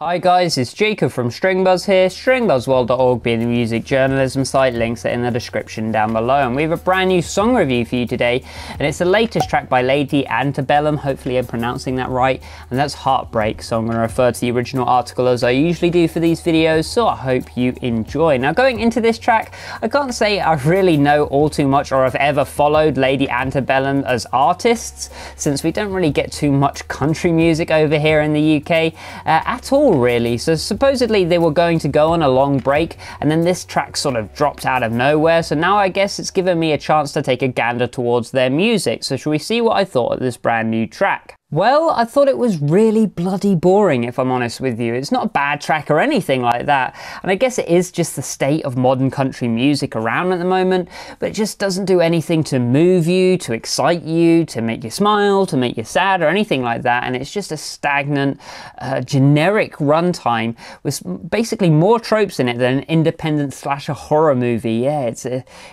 Hi guys, it's Jacob from StringBuzz here, stringbuzzworld.org being the music journalism site, links are in the description down below. And we have a brand new song review for you today, and it's the latest track by Lady Antebellum, hopefully I'm pronouncing that right, and that's Heartbreak, so I'm going to refer to the original article as I usually do for these videos, so I hope you enjoy. Now going into this track, I can't say I really know all too much or have ever followed Lady Antebellum as artists, since we don't really get too much country music over here in the UK at all really. So supposedly they were going to go on a long break, and then this track sort of dropped out of nowhere, so now I guess it's given me a chance to take a gander towards their music. So shall we see what I thought of this brand new track? Well, I thought it was really bloody boring, if I'm honest with you. It's not a bad track or anything like that, and I guess it is just the state of modern country music around at the moment, but it just doesn't do anything to move you, to excite you, to make you smile, to make you sad or anything like that, and it's just a stagnant, generic runtime with basically more tropes in it than an independent slasher horror movie. Yeah,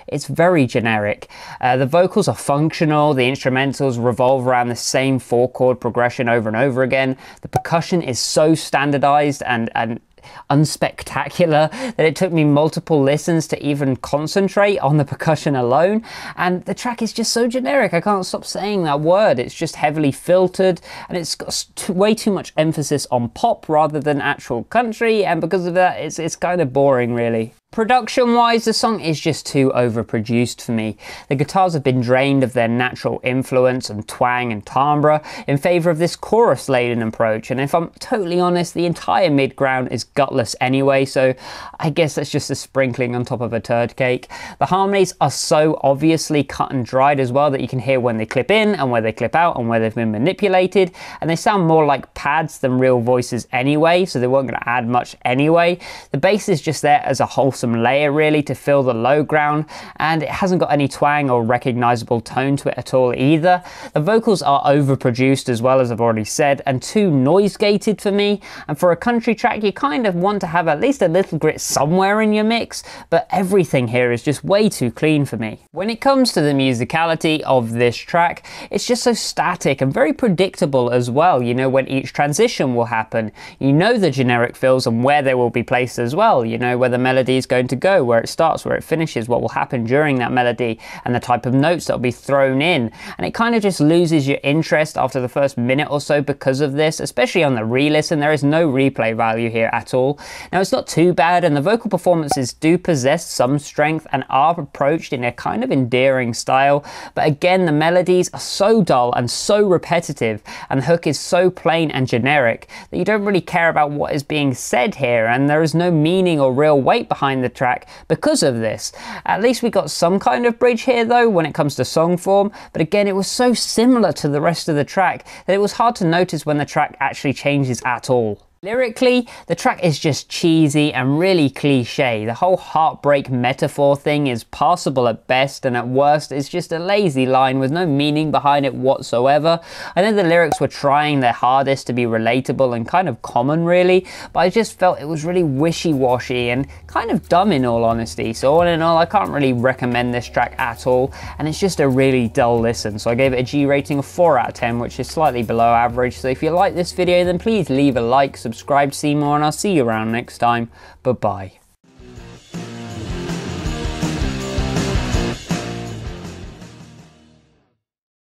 it's very generic. The vocals are functional, the instrumentals revolve around the same four-chord progression over and over again. The percussion is so standardized and unspectacular that it took me multiple listens to even concentrate on the percussion alone, and the track is just so generic. I can't stop saying that word. It's just heavily filtered, and it's got way too much emphasis on pop rather than actual country, and because of that it's kind of boring really. Production wise, the song is just too overproduced for me. The guitars have been drained of their natural influence and twang and timbre in favour of this chorus laden approach, and if I'm totally honest, the entire mid-ground is gutless anyway, so I guess that's just a sprinkling on top of a turd cake. The harmonies are so obviously cut and dried as well that you can hear when they clip in and where they clip out and where they've been manipulated, and they sound more like pads than real voices anyway, so they weren't going to add much anyway. The bass is just there as a wholesome layer really to fill the low ground, and it hasn't got any twang or recognizable tone to it at all either. The vocals are overproduced as well, as I've already said, and too noise gated for me, and for a country track you kind of want to have at least a little grit somewhere in your mix, but everything here is just way too clean for me. When it comes to the musicality of this track, it's just so static and very predictable as well. You know when each transition will happen, you know the generic fills and where they will be placed as well, you know where the melody is going to go, where it starts, where it finishes, what will happen during that melody, and the type of notes that will be thrown in, and it kind of just loses your interest after the first minute or so because of this, especially on the re-listen. There is no replay value here at all. Now it's not too bad, and the vocal performances do possess some strength and are approached in a kind of endearing style, but again the melodies are so dull and so repetitive, and the hook is so plain and generic that you don't really care about what is being said here, and there is no meaning or real weight behind the track because of this. At least we got some kind of bridge here though when it comes to song form, but again it was so similar to the rest of the track that it was hard to notice when the track actually changes at all. Lyrically, the track is just cheesy and really cliche. The whole heartbreak metaphor thing is passable at best, and at worst it's just a lazy line with no meaning behind it whatsoever. I know the lyrics were trying their hardest to be relatable and kind of common really, but I just felt it was really wishy-washy and kind of dumb in all honesty. So all in all, I can't really recommend this track at all, and it's just a really dull listen. So I gave it a G rating of 4 out of 10, which is slightly below average. So if you like this video, then please leave a like, subscribe to see more, and I'll see you around next time. Bye bye.